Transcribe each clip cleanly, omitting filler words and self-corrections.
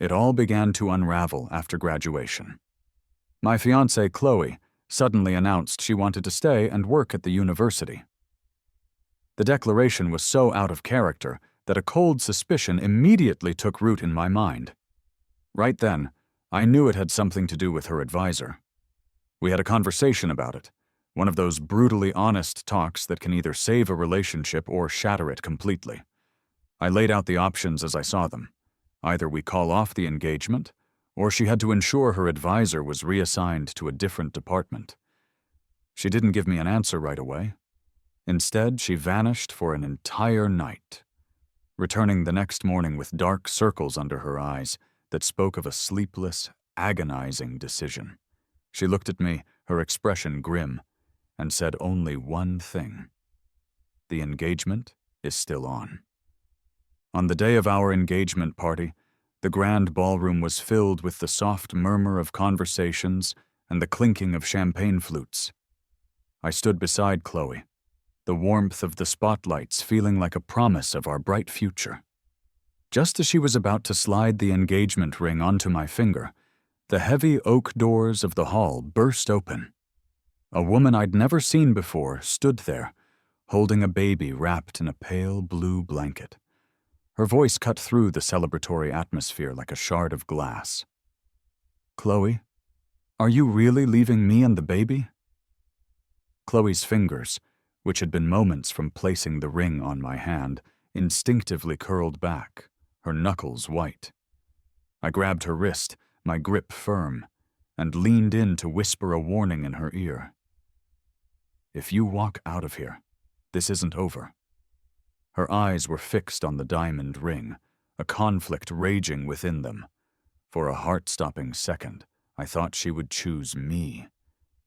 It all began to unravel after graduation. My fiancée, Chloe, suddenly announced she wanted to stay and work at the university. The declaration was so out of character that a cold suspicion immediately took root in my mind. Right then, I knew it had something to do with her advisor. We had a conversation about it, one of those brutally honest talks that can either save a relationship or shatter it completely. I laid out the options as I saw them. Either we call off the engagement, or she had to ensure her advisor was reassigned to a different department. She didn't give me an answer right away. Instead, she vanished for an entire night, returning the next morning with dark circles under her eyes that spoke of a sleepless, agonizing decision. She looked at me, her expression grim, and said only one thing: "The engagement is still on." On the day of our engagement party, the grand ballroom was filled with the soft murmur of conversations and the clinking of champagne flutes. I stood beside Chloe, the warmth of the spotlights feeling like a promise of our bright future. Just as she was about to slide the engagement ring onto my finger, the heavy oak doors of the hall burst open. A woman I'd never seen before stood there, holding a baby wrapped in a pale blue blanket. Her voice cut through the celebratory atmosphere like a shard of glass. "Chloe, are you really leaving me and the baby?" Chloe's fingers, which had been moments from placing the ring on my hand, instinctively curled back, her knuckles white. I grabbed her wrist, my grip firm, and leaned in to whisper a warning in her ear. "If you walk out of here, this isn't over." Her eyes were fixed on the diamond ring, a conflict raging within them. For a heart-stopping second, I thought she would choose me,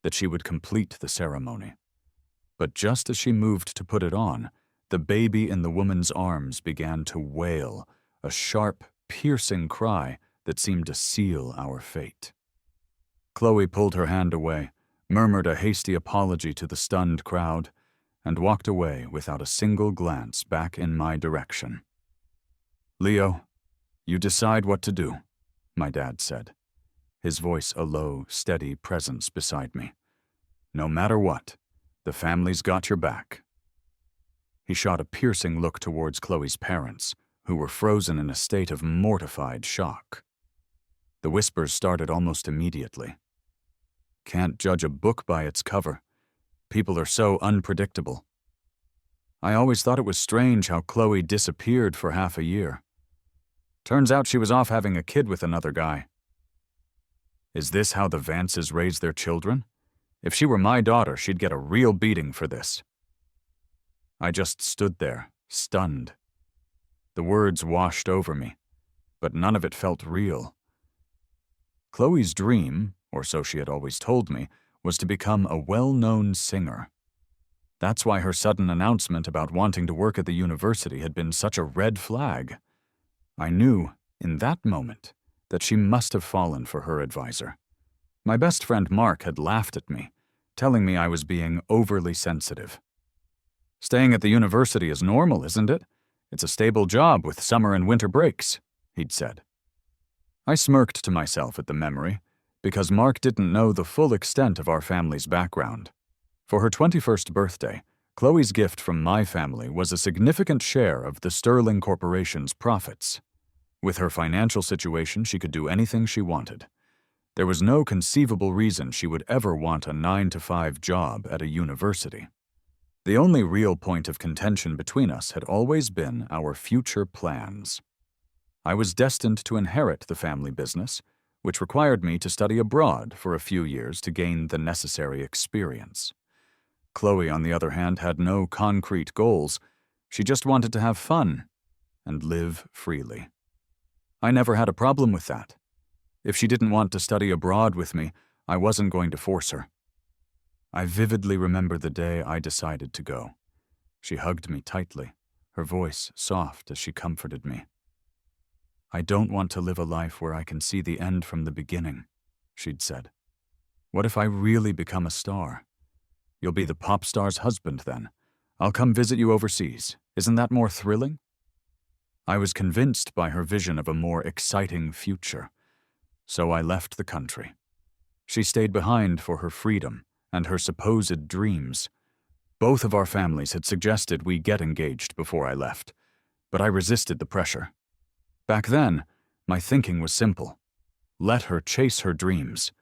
that she would complete the ceremony. But just as she moved to put it on, the baby in the woman's arms began to wail, a sharp, piercing cry that seemed to seal our fate. Chloe pulled her hand away, murmured a hasty apology to the stunned crowd, and walked away without a single glance back in my direction. "Leo, you decide what to do," my dad said, his voice a low, steady presence beside me. "No matter what, the family's got your back." He shot a piercing look towards Chloe's parents, who were frozen in a state of mortified shock. The whispers started almost immediately. "Can't judge a book by its cover. People are so unpredictable. I always thought it was strange how Chloe disappeared for half a year. Turns out she was off having a kid with another guy. Is this how the Vances raise their children? If she were my daughter, she'd get a real beating for this." I just stood there, stunned. The words washed over me, but none of it felt real. Chloe's dream, or so she had always told me, was to become a well-known singer. That's why her sudden announcement about wanting to work at the university had been such a red flag. I knew, in that moment, that she must have fallen for her advisor. My best friend Mark had laughed at me, telling me I was being overly sensitive. "Staying at the university is normal, isn't it? It's a stable job with summer and winter breaks," he'd said. I smirked to myself at the memory, because Mark didn't know the full extent of our family's background. For her 21st birthday, Chloe's gift from my family was a significant share of the Sterling Corporation's profits. With her financial situation, she could do anything she wanted. There was no conceivable reason she would ever want a 9-to-5 job at a university. The only real point of contention between us had always been our future plans. I was destined to inherit the family business, which required me to study abroad for a few years to gain the necessary experience. Chloe, on the other hand, had no concrete goals. She just wanted to have fun and live freely. I never had a problem with that. If she didn't want to study abroad with me, I wasn't going to force her. I vividly remember the day I decided to go. She hugged me tightly, her voice soft as she comforted me. "I don't want to live a life where I can see the end from the beginning," she'd said. "What if I really become a star? You'll be the pop star's husband then. I'll come visit you overseas. Isn't that more thrilling?" I was convinced by her vision of a more exciting future, so I left the country. She stayed behind for her freedom and her supposed dreams. Both of our families had suggested we get engaged before I left, but I resisted the pressure. Back then, my thinking was simple. Let her chase her dreams.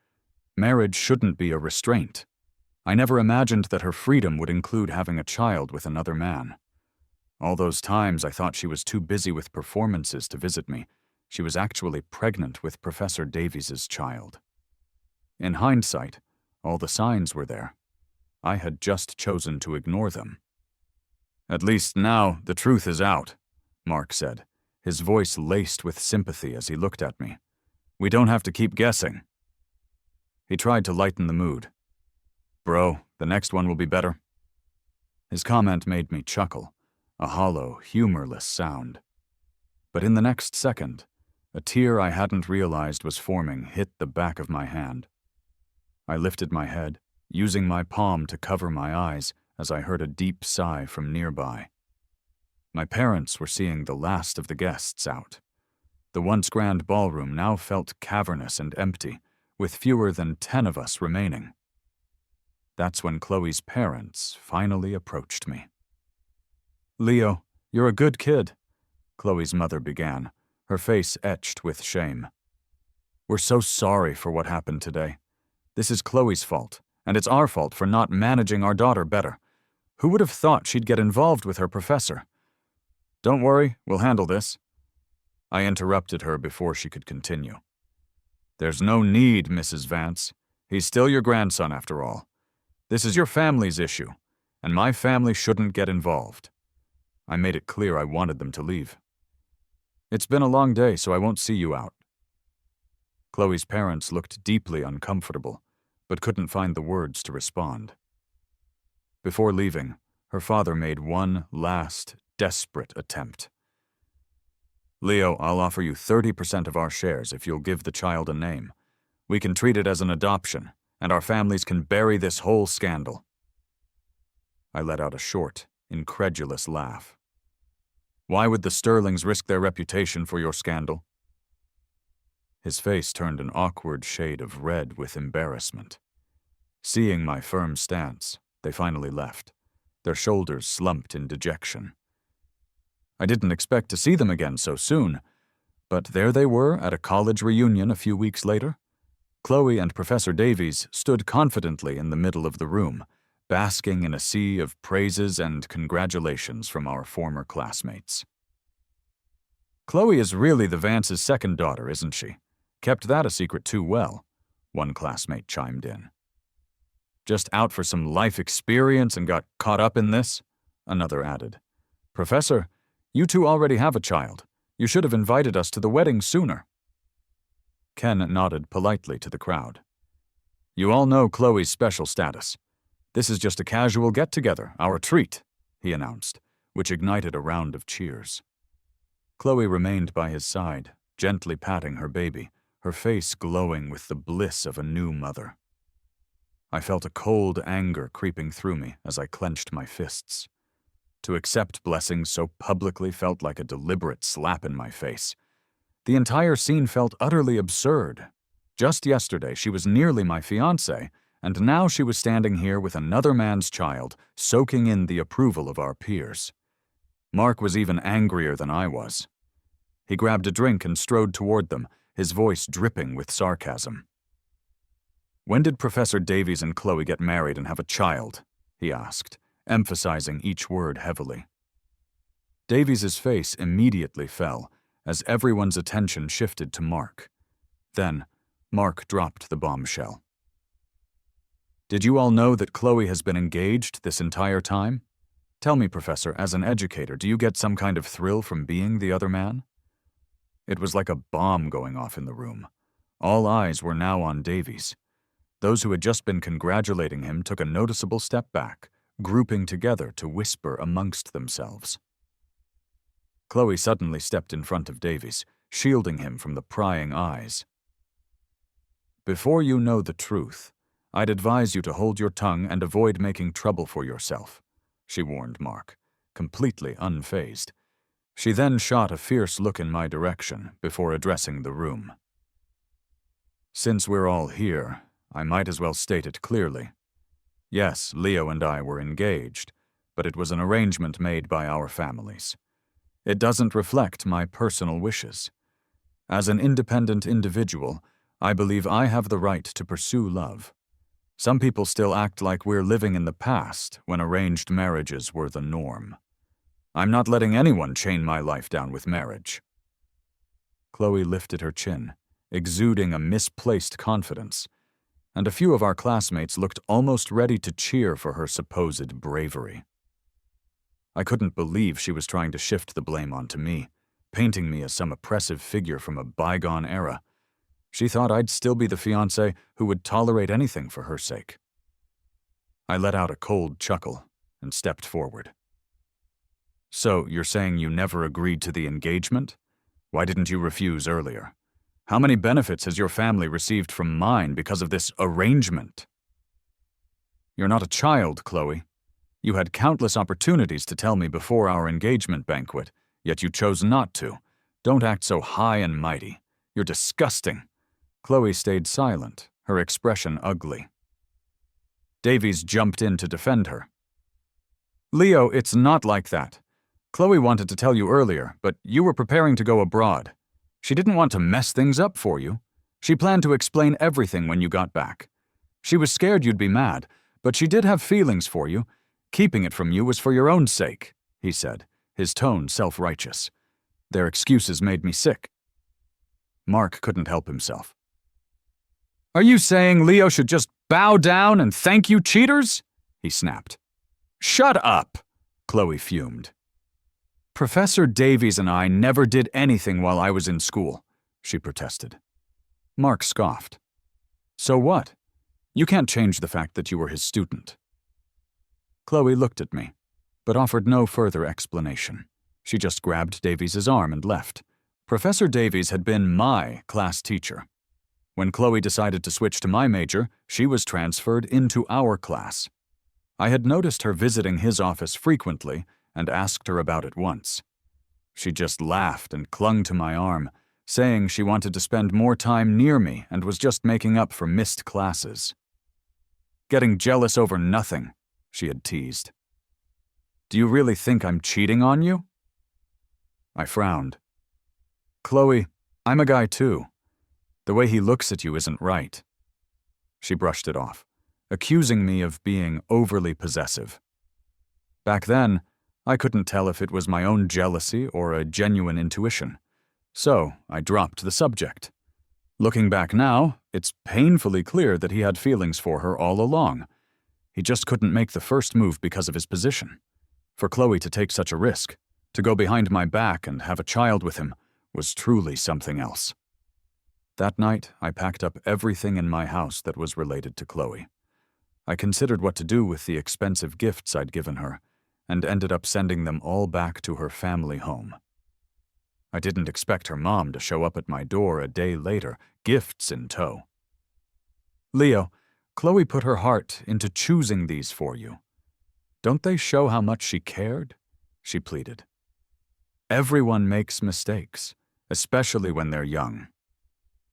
Marriage shouldn't be a restraint. I never imagined that her freedom would include having a child with another man. All those times I thought she was too busy with performances to visit me, she was actually pregnant with Professor Davies's child. In hindsight, all the signs were there. I had just chosen to ignore them. "At least now the truth is out," Mark said, his voice laced with sympathy as he looked at me. "We don't have to keep guessing." He tried to lighten the mood. "Bro, the next one will be better." His comment made me chuckle, a hollow, humorless sound. But in the next second, a tear I hadn't realized was forming hit the back of my hand. I lifted my head, using my palm to cover my eyes as I heard a deep sigh from nearby. My parents were seeing the last of the guests out. The once grand ballroom now felt cavernous and empty, with fewer than 10 of us remaining. That's when Chloe's parents finally approached me. "Leo, you're a good kid," Chloe's mother began, her face etched with shame. "We're so sorry for what happened today. This is Chloe's fault, and it's our fault for not managing our daughter better. Who would have thought she'd get involved with her professor?" "Don't worry, we'll handle this." I interrupted her before she could continue. "There's no need, Mrs. Vance. He's still your grandson after all. This is your family's issue, and my family shouldn't get involved." I made it clear I wanted them to leave. "It's been a long day, so I won't see you out." Chloe's parents looked deeply uncomfortable, but couldn't find the words to respond. Before leaving, her father made one last, desperate attempt. "Leo, I'll offer you 30% of our shares if you'll give the child a name. We can treat it as an adoption, and our families can bury this whole scandal." I let out a short, incredulous laugh. "Why would the Sterlings risk their reputation for your scandal?" His face turned an awkward shade of red with embarrassment. Seeing my firm stance, they finally left, their shoulders slumped in dejection. I didn't expect to see them again so soon, but there they were at a college reunion a few weeks later. Chloe and Professor Davies stood confidently in the middle of the room, basking in a sea of praises and congratulations from our former classmates. "Chloe is really the Vance's second daughter, isn't she? Kept that a secret too well," one classmate chimed in. "Just out for some life experience and got caught up in this," another added. "Professor, you two already have a child. You should have invited us to the wedding sooner." Ken nodded politely to the crowd. "You all know Chloe's special status. This is just a casual get-together, our treat," he announced, which ignited a round of cheers. Chloe remained by his side, gently patting her baby, her face glowing with the bliss of a new mother. I felt a cold anger creeping through me as I clenched my fists. To accept blessings so publicly felt like a deliberate slap in my face. The entire scene felt utterly absurd. Just yesterday, she was nearly my fiancée, and now she was standing here with another man's child, soaking in the approval of our peers. Mark was even angrier than I was. He grabbed a drink and strode toward them, his voice dripping with sarcasm. "When did Professor Davies and Chloe get married and have a child?" he asked, emphasizing each word heavily. Davies's face immediately fell, as everyone's attention shifted to Mark. Then, Mark dropped the bombshell. "Did you all know that Chloe has been engaged this entire time? Tell me, Professor, as an educator, do you get some kind of thrill from being the other man?" It was like a bomb going off in the room. All eyes were now on Davies. Those who had just been congratulating him took a noticeable step back, grouping together to whisper amongst themselves. Chloe suddenly stepped in front of Davies, shielding him from the prying eyes. "Before you know the truth, I'd advise you to hold your tongue and avoid making trouble for yourself," she warned Mark, completely unfazed. She then shot a fierce look in my direction before addressing the room. Since we're all here, I might as well state it clearly. Yes, Leo and I were engaged, but it was an arrangement made by our families. It doesn't reflect my personal wishes. As an independent individual, I believe I have the right to pursue love. Some people still act like we're living in the past when arranged marriages were the norm. I'm not letting anyone chain my life down with marriage. Chloe lifted her chin, exuding a misplaced confidence, and a few of our classmates looked almost ready to cheer for her supposed bravery. I couldn't believe she was trying to shift the blame onto me, painting me as some oppressive figure from a bygone era. She thought I'd still be the fiancé who would tolerate anything for her sake. I let out a cold chuckle and stepped forward. So, you're saying you never agreed to the engagement? Why didn't you refuse earlier? How many benefits has your family received from mine because of this arrangement? You're not a child, Chloe. You had countless opportunities to tell me before our engagement banquet, yet you chose not to. Don't act so high and mighty. You're disgusting. Chloe stayed silent, her expression ugly. Davies jumped in to defend her. Leo, it's not like that. Chloe wanted to tell you earlier, but you were preparing to go abroad. She didn't want to mess things up for you. She planned to explain everything when you got back. She was scared you'd be mad, but she did have feelings for you. Keeping it from you was for your own sake, he said, his tone self-righteous. Their excuses made me sick. Mark couldn't help himself. Are you saying Leo should just bow down and thank you, cheaters? He snapped. Shut up, Chloe fumed. Professor Davies and I never did anything while I was in school, she protested. Mark scoffed. So what? You can't change the fact that you were his student. Chloe looked at me, but offered no further explanation. She just grabbed Davies' arm and left. Professor Davies had been my class teacher. When Chloe decided to switch to my major, she was transferred into our class. I had noticed her visiting his office frequently and asked her about it once. She just laughed and clung to my arm, saying she wanted to spend more time near me and was just making up for missed classes. Getting jealous over nothing, she had teased. Do you really think I'm cheating on you? I frowned. Chloe, I'm a guy too. The way he looks at you isn't right. She brushed it off, accusing me of being overly possessive. Back then, I couldn't tell if it was my own jealousy or a genuine intuition, so I dropped the subject. Looking back now, it's painfully clear that he had feelings for her all along. He just couldn't make the first move because of his position. For Chloe to take such a risk, to go behind my back and have a child with him, was truly something else. That night, I packed up everything in my house that was related to Chloe. I considered what to do with the expensive gifts I'd given her, and ended up sending them all back to her family home. I didn't expect her mom to show up at my door a day later, gifts in tow. Leo, Chloe put her heart into choosing these for you. Don't they show how much she cared? She pleaded. Everyone makes mistakes, especially when they're young.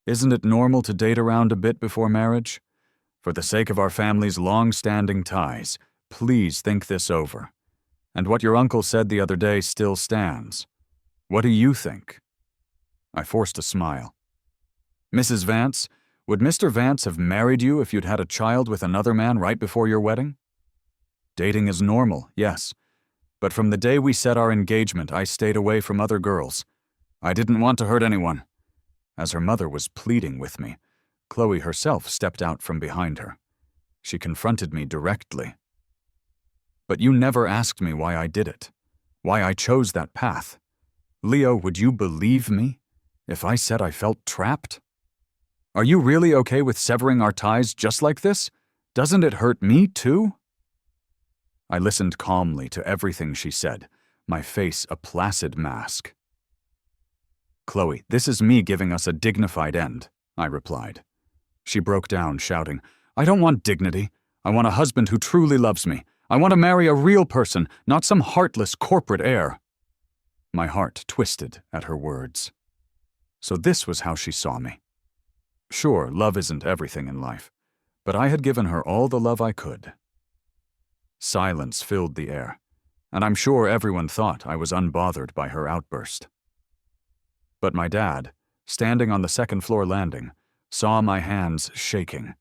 Isn't it normal to date around a bit before marriage? For the sake of our family's long-standing ties, please think this over. And what your uncle said the other day still stands. What do you think? I forced a smile. Mrs. Vance, would Mr. Vance have married you if you'd had a child with another man right before your wedding? Dating is normal, yes. But from the day we set our engagement, I stayed away from other girls. I didn't want to hurt anyone. As her mother was pleading with me, Chloe herself stepped out from behind her. She confronted me directly. But you never asked me why I did it, why I chose that path. Leo, would you believe me if I said I felt trapped? Are you really okay with severing our ties just like this? Doesn't it hurt me too? I listened calmly to everything she said, my face a placid mask. Chloe, this is me giving us a dignified end, I replied. She broke down, shouting, I don't want dignity. I want a husband who truly loves me. I want to marry a real person, not some heartless corporate heir. My heart twisted at her words. So this was how she saw me. Sure, love isn't everything in life, but I had given her all the love I could. Silence filled the air, and I'm sure everyone thought I was unbothered by her outburst. But my dad, standing on the second-floor landing, saw my hands shaking.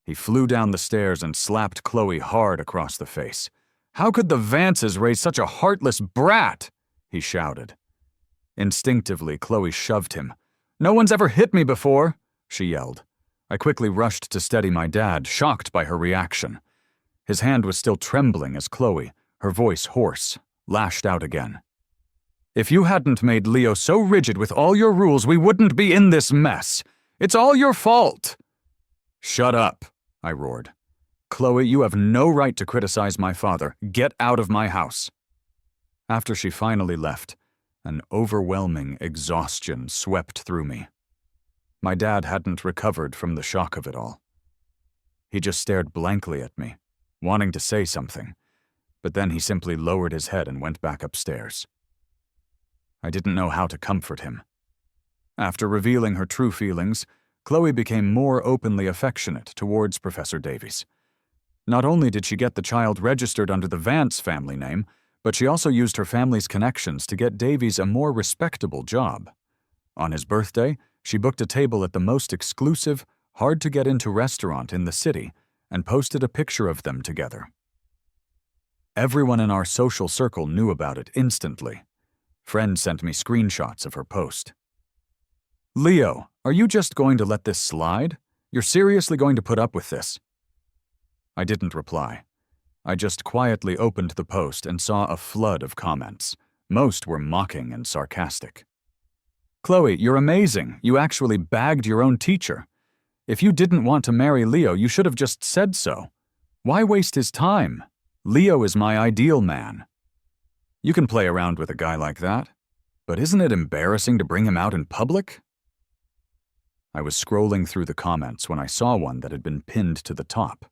He flew down the stairs and slapped Chloe hard across the face. "How could the Vances raise such a heartless brat?" he shouted. Instinctively, Chloe shoved him. "No one's ever hit me before," she yelled. I quickly rushed to steady my dad, shocked by her reaction. His hand was still trembling as Chloe, her voice hoarse, lashed out again. "If you hadn't made Leo so rigid with all your rules, we wouldn't be in this mess. It's all your fault." "Shut up," I roared. "Chloe, you have no right to criticize my father. Get out of my house." After she finally left, an overwhelming exhaustion swept through me. My dad hadn't recovered from the shock of it all. He just stared blankly at me, wanting to say something, but then he simply lowered his head and went back upstairs. I didn't know how to comfort him. After revealing her true feelings, Chloe became more openly affectionate towards Professor Davies. Not only did she get the child registered under the Vance family name, but she also used her family's connections to get Davies a more respectable job. On his birthday, she booked a table at the most exclusive, hard-to-get-into restaurant in the city and posted a picture of them together. Everyone in our social circle knew about it instantly. Friends sent me screenshots of her post. "Leo, are you just going to let this slide? You're seriously going to put up with this?" I didn't reply. I just quietly opened the post and saw a flood of comments. Most were mocking and sarcastic. "Chloe, you're amazing. You actually bagged your own teacher. If you didn't want to marry Leo, you should have just said so. Why waste his time? Leo is my ideal man. You can play around with a guy like that, but isn't it embarrassing to bring him out in public?" I was scrolling through the comments when I saw one that had been pinned to the top.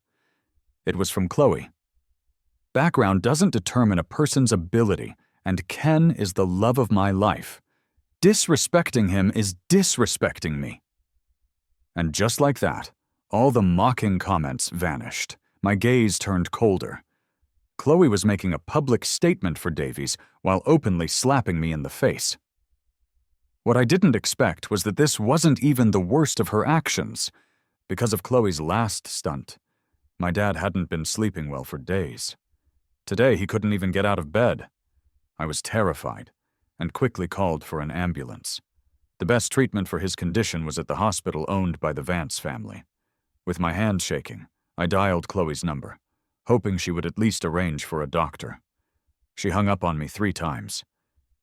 It was from Chloe. "Background doesn't determine a person's ability, and Ken is the love of my life. Disrespecting him is disrespecting me." And just like that, all the mocking comments vanished. My gaze turned colder. Chloe was making a public statement for Davies while openly slapping me in the face. What I didn't expect was that this wasn't even the worst of her actions. Because of Chloe's last stunt, my dad hadn't been sleeping well for days. Today, he couldn't even get out of bed. I was terrified and quickly called for an ambulance. The best treatment for his condition was at the hospital owned by the Vance family. With my hand shaking, I dialed Chloe's number, hoping she would at least arrange for a doctor. She hung up on me 3 times.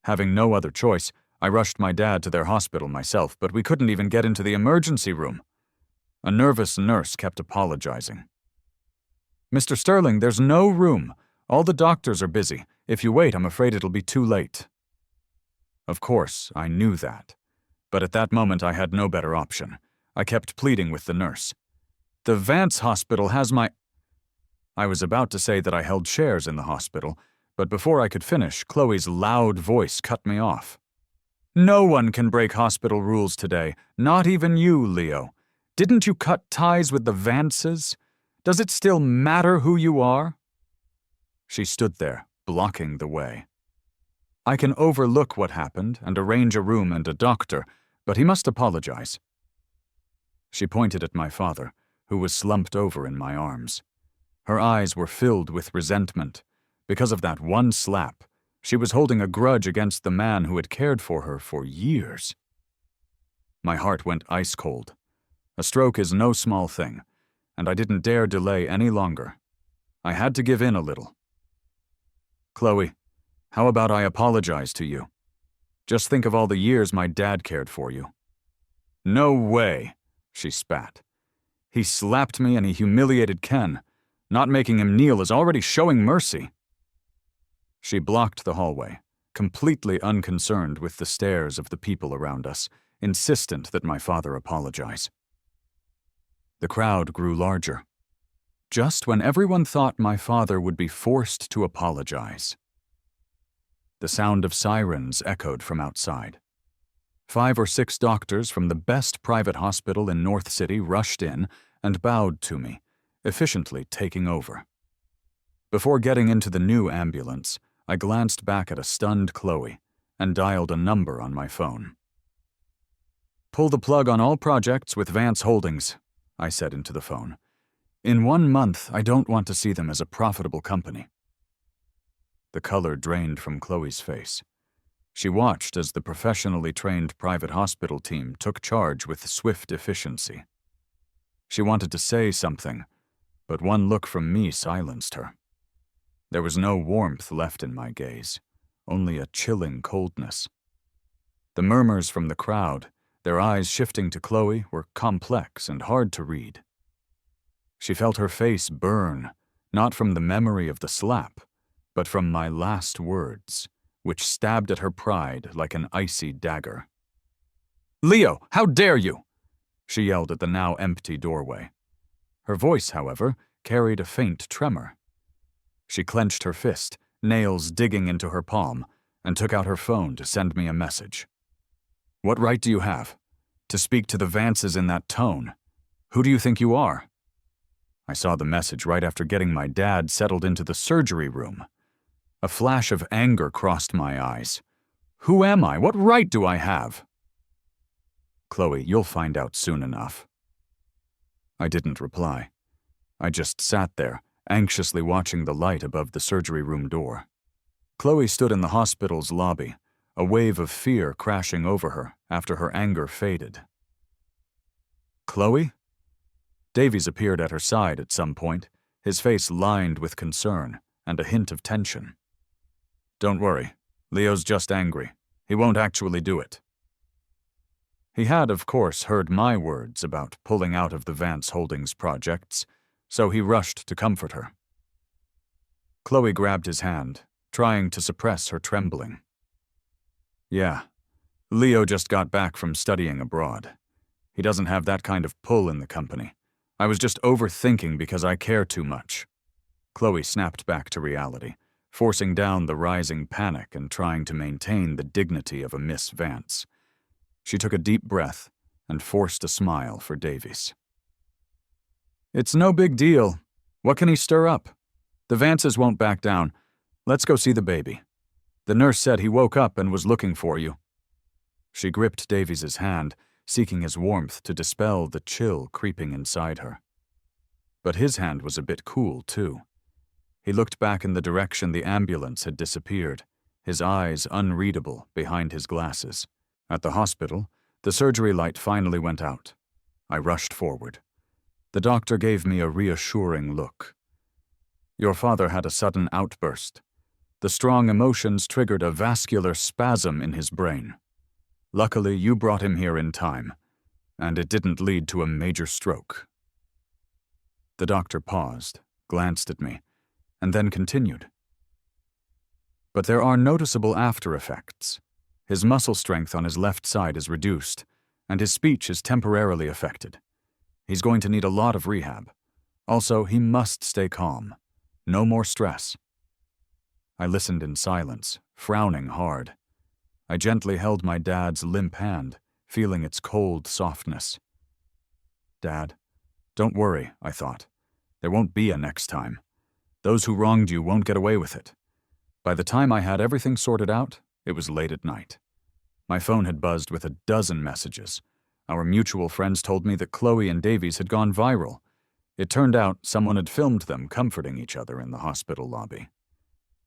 Having no other choice, I rushed my dad to their hospital myself, but we couldn't even get into the emergency room. A nervous nurse kept apologizing. "Mr. Sterling, there's no room. All the doctors are busy. If you wait, I'm afraid it'll be too late." Of course, I knew that. But at that moment, I had no better option. I kept pleading with the nurse. "The Vance Hospital has my—" I was about to say that I held shares in the hospital, but before I could finish, Chloe's loud voice cut me off. "No one can break hospital rules today, not even you, Leo. Didn't you cut ties with the Vances? Does it still matter who you are?" She stood there, blocking the way. "I can overlook what happened and arrange a room and a doctor, but he must apologize." She pointed at my father, who was slumped over in my arms. Her eyes were filled with resentment. Because of that one slap, she was holding a grudge against the man who had cared for her for years. My heart went ice cold. A stroke is no small thing, and I didn't dare delay any longer. I had to give in a little. "Chloe, how about I apologize to you? Just think of all the years my dad cared for you." "No way," she spat. "He slapped me and he humiliated Ken. Not making him kneel is already showing mercy." She blocked the hallway, completely unconcerned with the stares of the people around us, insistent that my father apologize. The crowd grew larger. Just when everyone thought my father would be forced to apologize. The sound of sirens echoed from outside. 5 or 6 doctors from the best private hospital in North City rushed in and bowed to me, efficiently taking over. Before getting into the new ambulance, I glanced back at a stunned Chloe and dialed a number on my phone. "Pull the plug on all projects with Vance Holdings," I said into the phone. "In 1 month, I don't want to see them as a profitable company." The color drained from Chloe's face. She watched as the professionally trained private hospital team took charge with swift efficiency. She wanted to say something, but one look from me silenced her. There was no warmth left in my gaze, only a chilling coldness. The murmurs from the crowd, their eyes shifting to Chloe, were complex and hard to read. She felt her face burn, not from the memory of the slap, but from my last words, which stabbed at her pride like an icy dagger. "Leo, how dare you!" she yelled at the now empty doorway. Her voice, however, carried a faint tremor. She clenched her fist, nails digging into her palm, and took out her phone to send me a message. "What right do you have to speak to the Vances in that tone? Who do you think you are?" I saw the message right after getting my dad settled into the surgery room. A flash of anger crossed my eyes. "Who am I? What right do I have?" "Chloe, you'll find out soon enough." I didn't reply. I just sat there, anxiously watching the light above the surgery room door. Chloe stood in the hospital's lobby, a wave of fear crashing over her after her anger faded. "Chloe?" Davies appeared at her side at some point, his face lined with concern and a hint of tension. "Don't worry, Leo's just angry. He won't actually do it." He had, of course, heard my words about pulling out of the Vance Holdings projects, so he rushed to comfort her. Chloe grabbed his hand, trying to suppress her trembling. "Yeah, Leo just got back from studying abroad. He doesn't have that kind of pull in the company. I was just overthinking because I care too much." Chloe snapped back to reality, forcing down the rising panic and trying to maintain the dignity of a Miss Vance. She took a deep breath and forced a smile for Davies. "It's no big deal. What can he stir up? The Vances won't back down. Let's go see the baby. The nurse said he woke up and was looking for you." She gripped Davies's hand, seeking his warmth to dispel the chill creeping inside her. But his hand was a bit cool, too. He looked back in the direction the ambulance had disappeared, his eyes unreadable behind his glasses. At the hospital, the surgery light finally went out. I rushed forward. The doctor gave me a reassuring look. "Your father had a sudden outburst. The strong emotions triggered a vascular spasm in his brain. Luckily, you brought him here in time, and it didn't lead to a major stroke." The doctor paused, glanced at me, and then continued. "But there are noticeable after effects. His muscle strength on his left side is reduced, and his speech is temporarily affected. He's going to need a lot of rehab. Also, he must stay calm. No more stress." I listened in silence, frowning hard. I gently held my dad's limp hand, feeling its cold softness. "Dad, don't worry," I thought. "There won't be a next time. Those who wronged you won't get away with it." By the time I had everything sorted out, it was late at night. My phone had buzzed with a dozen messages. Our mutual friends told me that Chloe and Davies had gone viral. It turned out someone had filmed them comforting each other in the hospital lobby.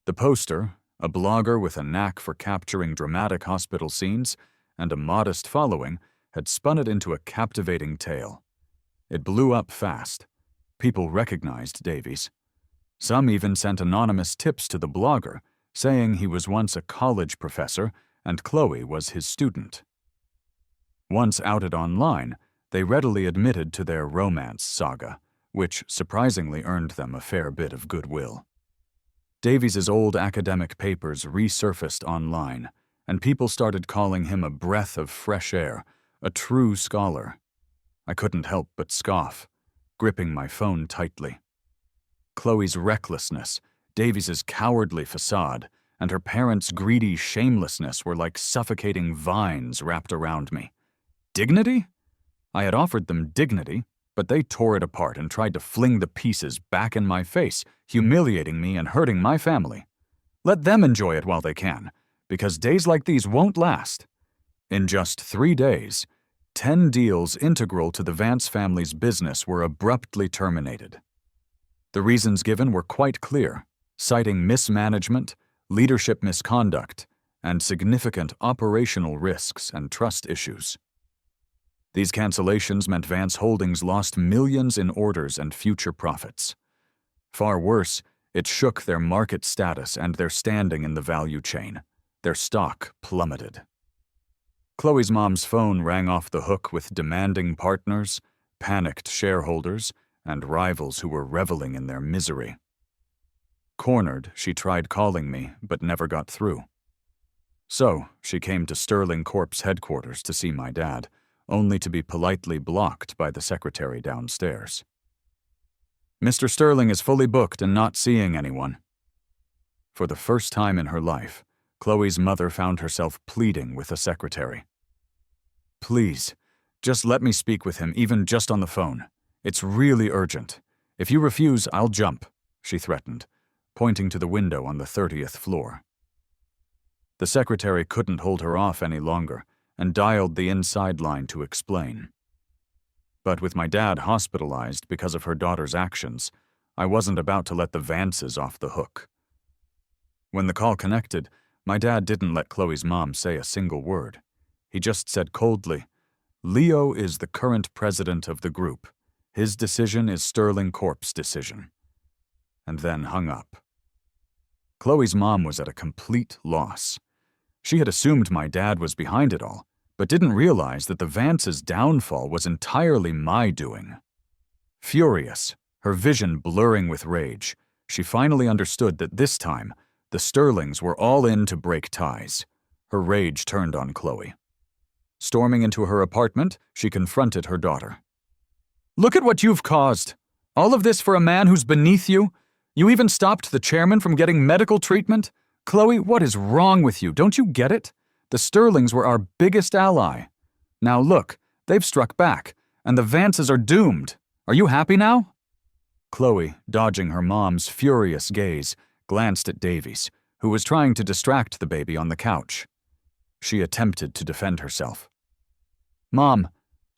The poster, a blogger with a knack for capturing dramatic hospital scenes and a modest following, had spun it into a captivating tale. It blew up fast. People recognized Davies. Some even sent anonymous tips to the blogger, saying he was once a college professor and Chloe was his student. Once outed online, they readily admitted to their romance saga, which surprisingly earned them a fair bit of goodwill. Davies's old academic papers resurfaced online, and people started calling him a breath of fresh air, a true scholar. I couldn't help but scoff, gripping my phone tightly. Chloe's recklessness, Davies's cowardly facade, and her parents' greedy shamelessness were like suffocating vines wrapped around me. Dignity? I had offered them dignity, but they tore it apart and tried to fling the pieces back in my face, humiliating me and hurting my family. Let them enjoy it while they can, because days like these won't last. In just 3 days, 10 deals integral to the Vance family's business were abruptly terminated. The reasons given were quite clear, citing mismanagement, leadership misconduct, and significant operational risks and trust issues. These cancellations meant Vance Holdings lost millions in orders and future profits. Far worse, it shook their market status and their standing in the value chain. Their stock plummeted. Chloe's mom's phone rang off the hook with demanding partners, panicked shareholders, and rivals who were reveling in their misery. Cornered, she tried calling me, but never got through. So, she came to Sterling Corp's headquarters to see my dad, only to be politely blocked by the secretary downstairs. Mr. Sterling is fully booked and not seeing anyone. For the first time in her life, Chloe's mother found herself pleading with the secretary. Please, just let me speak with him, even just on the phone. It's really urgent. If you refuse, I'll jump, she threatened, pointing to the window on the 30th floor. The secretary couldn't hold her off any longer and dialed the inside line to explain. But with my dad hospitalized because of her daughter's actions, I wasn't about to let the Vances off the hook. When the call connected, my dad didn't let Chloe's mom say a single word. He just said coldly, "Leo is the current president of the group. His decision is Sterling Corp's decision." And then hung up. Chloe's mom was at a complete loss. She had assumed my dad was behind it all, but didn't realize that the Vances' downfall was entirely my doing. Furious, her vision blurring with rage, she finally understood that this time, the Sterlings were all in to break ties. Her rage turned on Chloe. Storming into her apartment, she confronted her daughter. "Look at what you've caused! All of this for a man who's beneath you? You even stopped the chairman from getting medical treatment? Chloe, what is wrong with you? Don't you get it? The Sterlings were our biggest ally. Now look, they've struck back, and the Vances are doomed. Are you happy now?" Chloe, dodging her mom's furious gaze, glanced at Davies, who was trying to distract the baby on the couch. She attempted to defend herself. "Mom,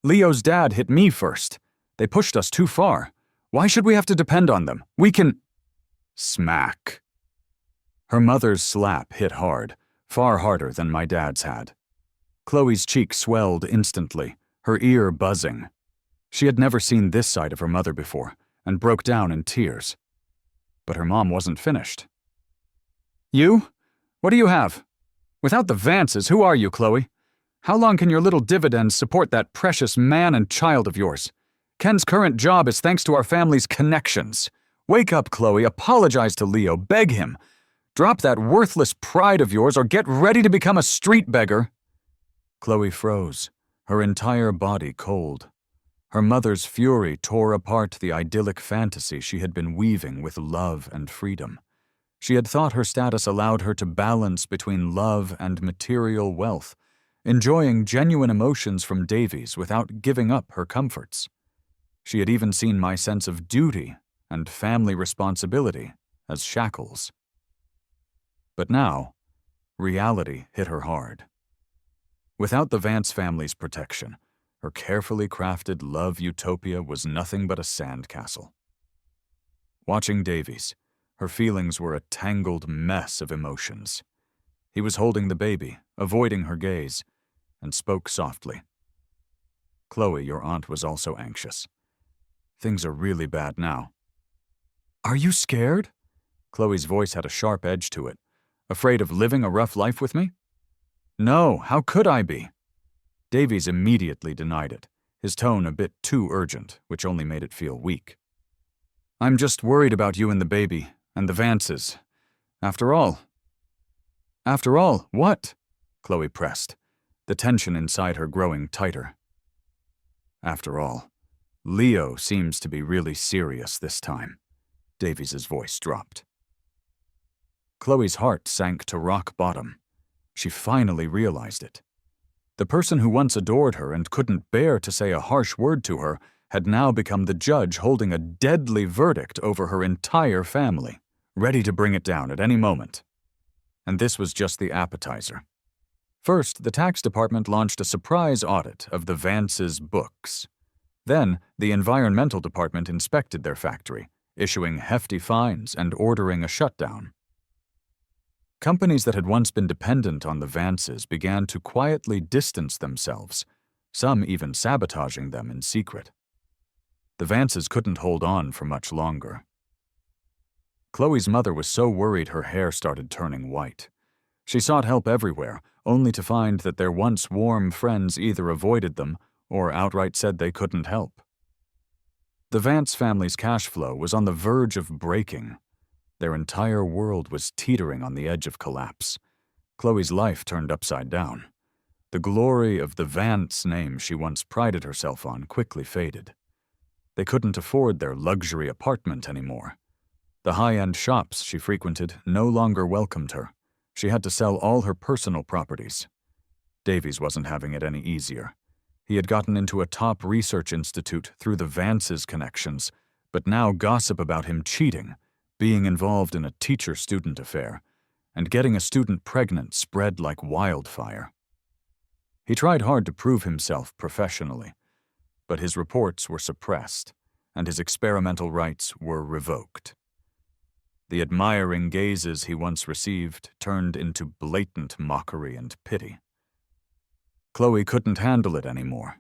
Leo's dad hit me first. They pushed us too far. Why should we have to depend on them? We can—" Smack. Her mother's slap hit hard, far harder than my dad's had. Chloe's cheek swelled instantly, her ear buzzing. She had never seen this side of her mother before, and broke down in tears. But her mom wasn't finished. "You? What do you have? Without the Vances, who are you, Chloe? How long can your little dividends support that precious man and child of yours? Ken's current job is thanks to our family's connections. Wake up, Chloe, apologize to Leo, beg him. Drop that worthless pride of yours or get ready to become a street beggar." Chloe froze, her entire body cold. Her mother's fury tore apart the idyllic fantasy she had been weaving with love and freedom. She had thought her status allowed her to balance between love and material wealth, enjoying genuine emotions from Davies without giving up her comforts. She had even seen my sense of duty and family responsibility as shackles. But now, reality hit her hard. Without the Vance family's protection, her carefully crafted love utopia was nothing but a sandcastle. Watching Davies, her feelings were a tangled mess of emotions. He was holding the baby, avoiding her gaze, and spoke softly. "Chloe, your aunt was also anxious. Things are really bad now." "Are you scared?" Chloe's voice had a sharp edge to it. "Afraid of living a rough life with me?" "No, how could I be?" Davies immediately denied it, his tone a bit too urgent, which only made it feel weak. "I'm just worried about you and the baby, and the Vances. After all..." "After all, what?" Chloe pressed, the tension inside her growing tighter. "After all, Leo seems to be really serious this time." Davies' voice dropped. Chloe's heart sank to rock bottom. She finally realized it. The person who once adored her and couldn't bear to say a harsh word to her had now become the judge holding a deadly verdict over her entire family, ready to bring it down at any moment. And this was just the appetizer. First, the tax department launched a surprise audit of the Vance's books. Then, the environmental department inspected their factory, issuing hefty fines and ordering a shutdown. Companies that had once been dependent on the Vances began to quietly distance themselves, some even sabotaging them in secret. The Vances couldn't hold on for much longer. Chloe's mother was so worried her hair started turning white. She sought help everywhere, only to find that their once warm friends either avoided them or outright said they couldn't help. The Vance family's cash flow was on the verge of breaking. Their entire world was teetering on the edge of collapse. Chloe's life turned upside down. The glory of the Vance name she once prided herself on quickly faded. They couldn't afford their luxury apartment anymore. The high-end shops she frequented no longer welcomed her. She had to sell all her personal properties. Davies wasn't having it any easier. He had gotten into a top research institute through the Vance's connections, but now gossip about him cheating, being involved in a teacher-student affair, and getting a student pregnant spread like wildfire. He tried hard to prove himself professionally, but his reports were suppressed, and his experimental rights were revoked. The admiring gazes he once received turned into blatant mockery and pity. Chloe couldn't handle it anymore.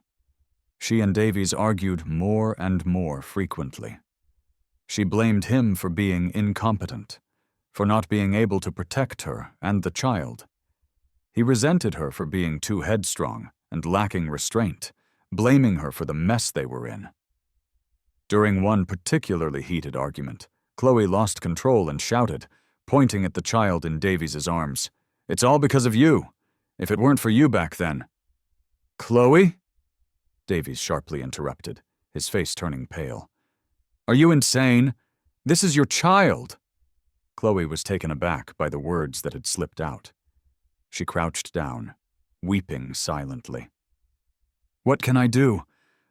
She and Davies argued more and more frequently. She blamed him for being incompetent, for not being able to protect her and the child. He resented her for being too headstrong and lacking restraint, blaming her for the mess they were in. During one particularly heated argument, Chloe lost control and shouted, pointing at the child in Davies' arms, "It's all because of you. If it weren't for you back then." "Chloe?" Davies sharply interrupted, his face turning pale. "Are you insane? This is your child." Chloe was taken aback by the words that had slipped out. She crouched down, weeping silently. "What can I do?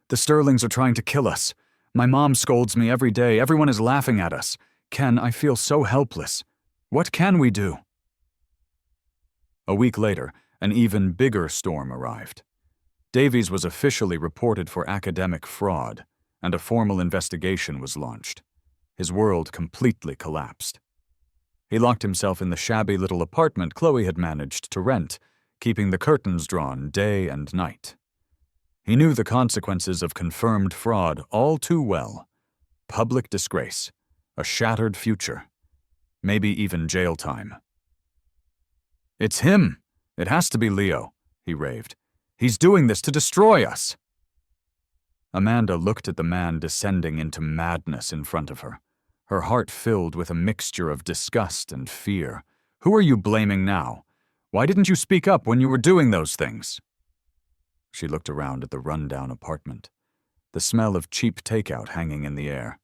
The Sterlings are trying to kill us. My mom scolds me every day. Everyone is laughing at us. Ken, I feel so helpless. What can we do?" A week later, an even bigger storm arrived. Davies was officially reported for academic fraud, and a formal investigation was launched. His world completely collapsed. He locked himself in the shabby little apartment Chloe had managed to rent, keeping the curtains drawn day and night. He knew the consequences of confirmed fraud all too well. Public disgrace, a shattered future, maybe even jail time. "It's him! It has to be Leo," he raved. "He's doing this to destroy us." Amanda looked at the man descending into madness in front of her, her heart filled with a mixture of disgust and fear. "Who are you blaming now? Why didn't you speak up when you were doing those things?" She looked around at the run-down apartment, the smell of cheap takeout hanging in the air.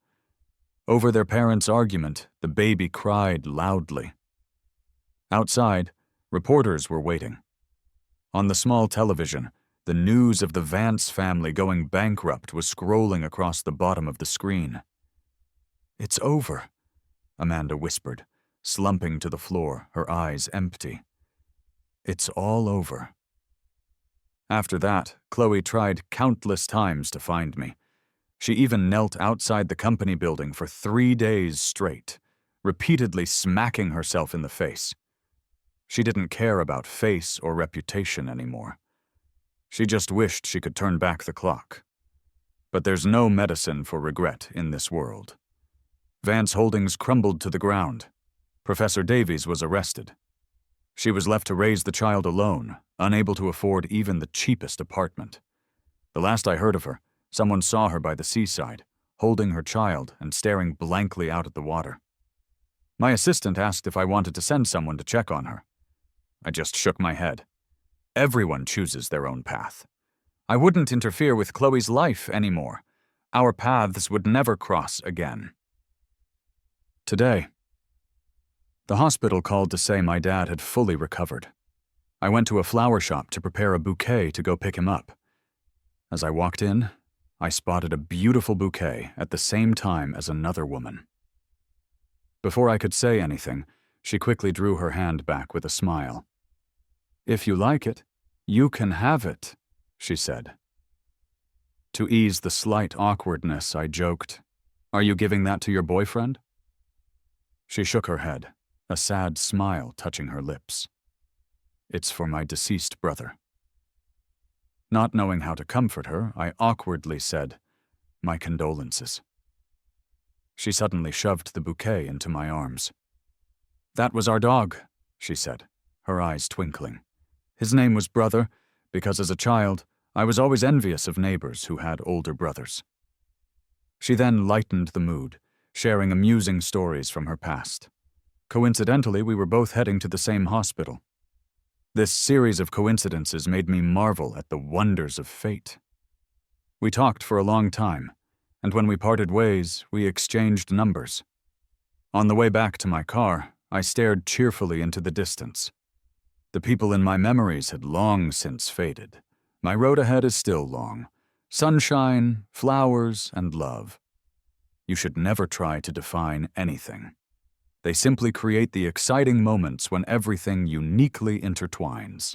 Over their parents' argument, the baby cried loudly. Outside, reporters were waiting. On the small television, the news of the Vance family going bankrupt was scrolling across the bottom of the screen. "It's over," Amanda whispered, slumping to the floor, her eyes empty. "It's all over." After that, Chloe tried countless times to find me. She even knelt outside the company building for 3 days straight, repeatedly smacking herself in the face. She didn't care about face or reputation anymore. She just wished she could turn back the clock. But there's no medicine for regret in this world. Vance Holdings crumbled to the ground. Professor Davies was arrested. She was left to raise the child alone, unable to afford even the cheapest apartment. The last I heard of her, someone saw her by the seaside, holding her child and staring blankly out at the water. My assistant asked if I wanted to send someone to check on her. I just shook my head. Everyone chooses their own path. I wouldn't interfere with Chloe's life anymore. Our paths would never cross again. Today, The hospital called to say my dad had fully recovered. I went to a flower shop to prepare a bouquet to go pick him up. As I walked in, I spotted a beautiful bouquet at the same time as another woman. Before I could say anything, she quickly drew her hand back with a smile. "If you like it, you can have it," she said. To ease the slight awkwardness, I joked, "Are you giving that to your boyfriend?" She shook her head, a sad smile touching her lips. "It's for my deceased brother." Not knowing how to comfort her, I awkwardly said, "My condolences." She suddenly shoved the bouquet into my arms. "That was our dog," she said, her eyes twinkling. "His name was Brother, because as a child, I was always envious of neighbors who had older brothers." She then lightened the mood, sharing amusing stories from her past. Coincidentally, we were both heading to the same hospital. This series of coincidences made me marvel at the wonders of fate. We talked for a long time, and when we parted ways, we exchanged numbers. On the way back to my car, I stared cheerfully into the distance. The people in my memories had long since faded. My road ahead is still long. Sunshine, flowers, and love. You should never try to define anything. They simply create the exciting moments when everything uniquely intertwines.